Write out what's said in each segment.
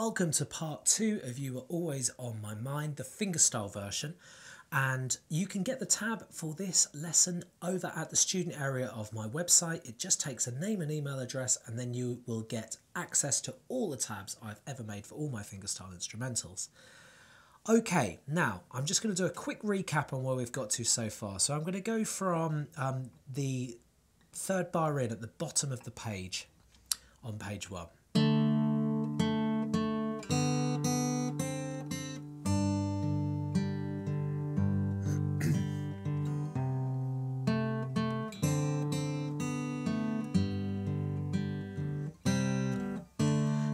Welcome to part 2 of You Are Always On My Mind, the fingerstyle version, and you can get the tab for this lesson over at the student area of my website. It just takes a name and email address and then you will get access to all the tabs I've ever made for all my fingerstyle instrumentals. Okay, now I'm just going to do a quick recap on where we've got to so far. So I'm going to go from the third bar in at the bottom of the page on page 1.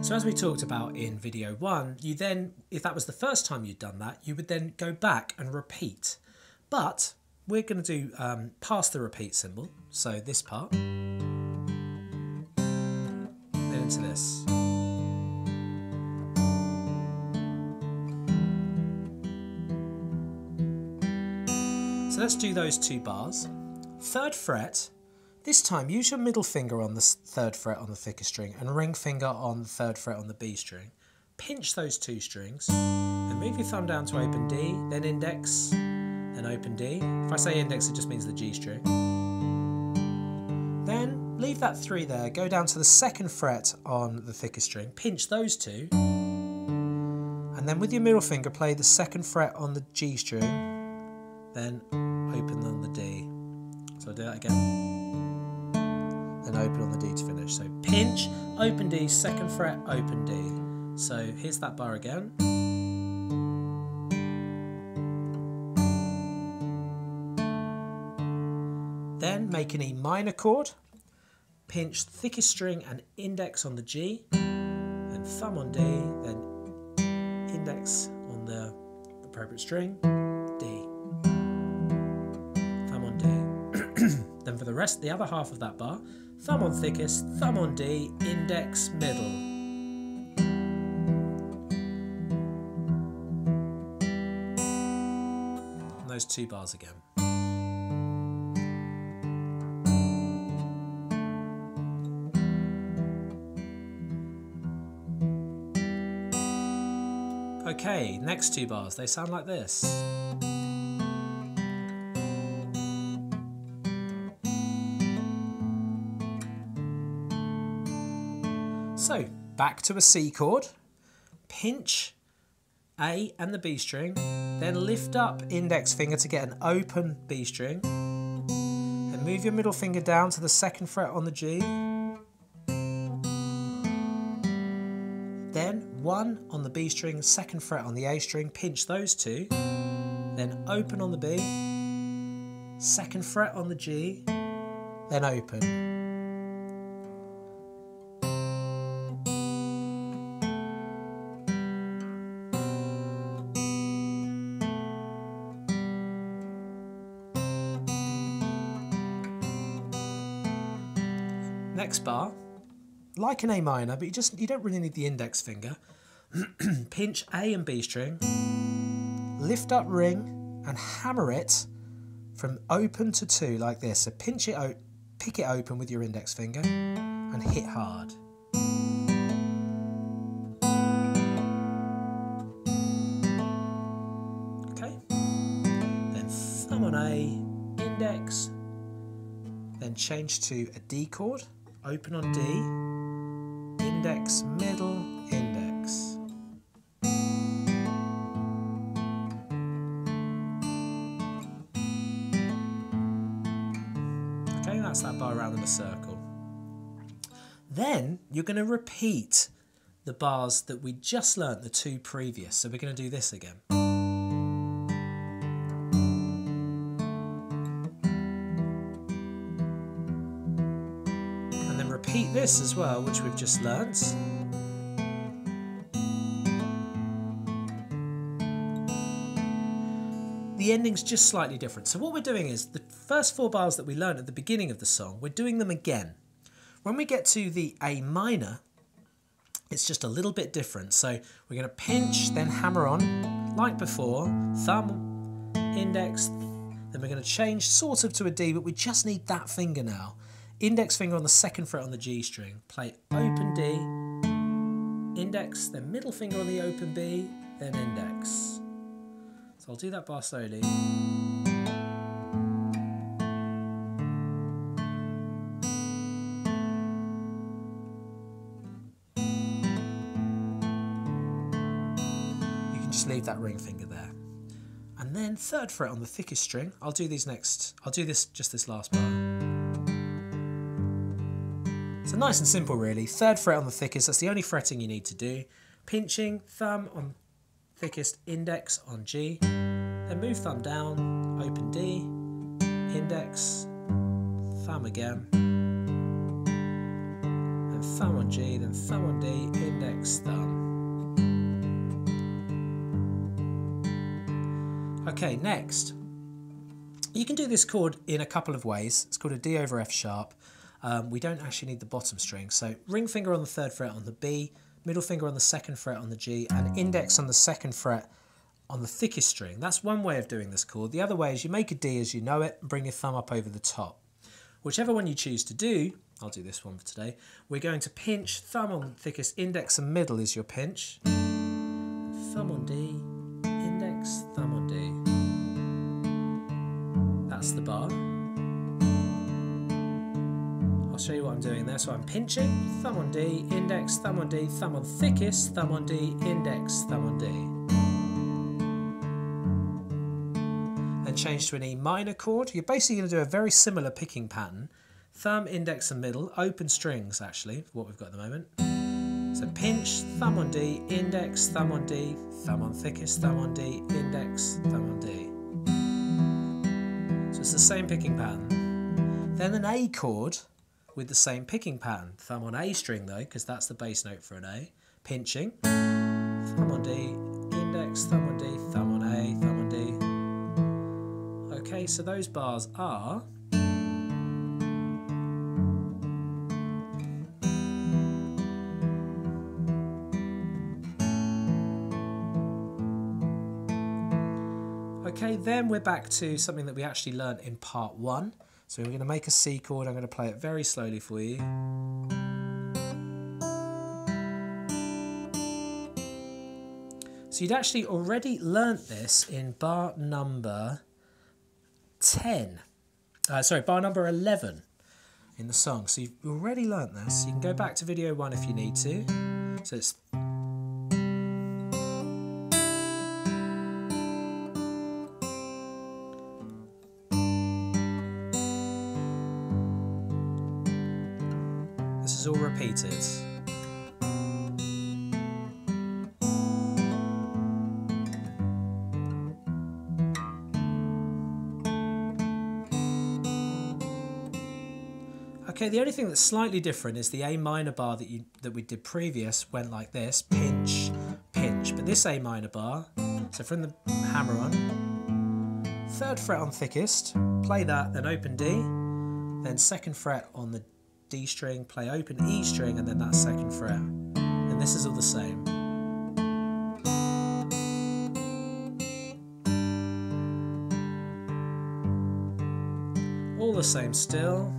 So as we talked about in video 1, you then, if that was the first time you'd done that, you would then go back and repeat. But we're going to do past the repeat symbol, so this part, then into this. So let's do those 2 bars. 3rd fret. This time, use your middle finger on the 3rd fret on the thickest string and ring finger on the 3rd fret on the B string. Pinch those 2 strings and move your thumb down to open D, then index, then open D. If I say index, it just means the G string. Then leave that 3 there, go down to the 2nd fret on the thickest string, pinch those 2, and then with your middle finger play the 2nd fret on the G string, then open on the D. So I'll do that again. And open on the D to finish. So pinch, open D, 2nd fret, open D. So here's that bar again. Then make an E minor chord, pinch thickest string and index on the G, then thumb on D, then index on the appropriate string, D, thumb on D. Then for the rest, the other half of that bar, thumb on thickest, thumb on D, index, middle. And those 2 bars again. Okay, next 2 bars, they sound like this. So, back to a C chord, pinch A and the B string, then lift up index finger to get an open B string, and move your middle finger down to the 2nd fret on the G, then 1 on the B string, 2nd fret on the A string, pinch those 2, then open on the B, 2nd fret on the G, then open. Next bar, like an A minor, but you don't really need the index finger. Pinch A and B string, lift up ring and hammer it from open to 2 like this. So pinch it, pick it open with your index finger and hit hard. Okay. Then thumb on A, index, then change to a D chord. Open on D, index, middle, index. Okay, that's that bar around in a circle. Then you're going to repeat the bars that we just learnt, the 2 previous. So we're going to do this again. Repeat this as well, which we've just learnt. The ending's just slightly different. So what we're doing is the first 4 bars that we learnt at the beginning of the song, we're doing them again. When we get to the A minor, it's just a little bit different. So we're going to pinch, then hammer on, like before, thumb, index, then we're going to change sort of to a D, but we just need that finger now. Index finger on the 2nd fret on the G string. Play open D, index, then middle finger on the open B, then index. So I'll do that bar slowly. You can just leave that ring finger there. And then 3rd fret on the thickest string. I'll do these next. I'll do just this last bar. So nice and simple really. 3rd fret on the thickest, that's the only fretting you need to do. Pinching, thumb on thickest, index on G, then move thumb down, open D, index, thumb again, then thumb on G, then thumb on D, index, thumb. Okay, next. You can do this chord in a couple of ways. It's called a D over F sharp. We don't actually need the bottom string. So ring finger on the 3rd fret on the B, middle finger on the 2nd fret on the G, and index on the 2nd fret on the thickest string. That's one way of doing this chord. The other way is you make a D as you know it and bring your thumb up over the top. Whichever one you choose to do, I'll do this one for today, we're going to pinch, thumb on the thickest, index and middle is your pinch. Thumb on D, index, thumb on D. That's the bar. I'll show you what I'm doing there. So I'm pinching, thumb on D, index, thumb on D, thumb on thickest, thumb on D, index, thumb on D. Then change to an E minor chord. You're basically going to do a very similar picking pattern. Thumb, index and middle, open strings actually, what we've got at the moment. So pinch, thumb on D, index, thumb on D, thumb on thickest, thumb on D, index, thumb on D. So it's the same picking pattern. Then an A chord with the same picking pattern. Thumb on A string though, because that's the bass note for an A. Pinching, thumb on D, index, thumb on D, thumb on A, thumb on D. Okay, so those bars are... Okay, then we're back to something that we actually learned in part 1. So we're going to make a C chord. I'm going to play it very slowly for you. So you'd actually already learnt this in bar number 10. Bar number 11 in the song. So you've already learnt this. You can go back to video 1 if you need to. So it's... This is all repeated. Okay, the only thing that's slightly different is the A minor bar that we did previous went like this, pinch, pinch. But this A minor bar, so from the hammer on, 3rd fret on thickest, play that, then open D, then 2nd fret on the D string, play open E string, and then that 2nd fret. And this is all the same. All the same still.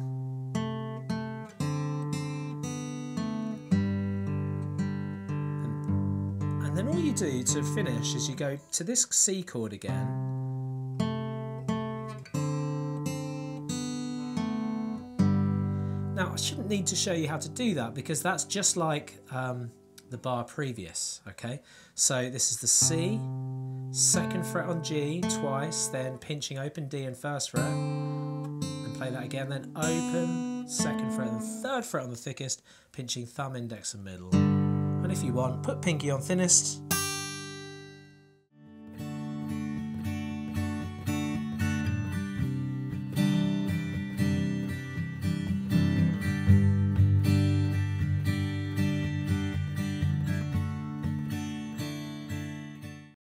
And then all you do to finish is you go to this C chord again. Now, I shouldn't need to show you how to do that because that's just like the bar previous, okay? So this is the C, 2nd fret on G twice, then pinching open D and 1st fret, and play that again, then open, 2nd fret and 3rd fret on the thickest, pinching thumb, index and middle. And if you want, put pinky on thinnest,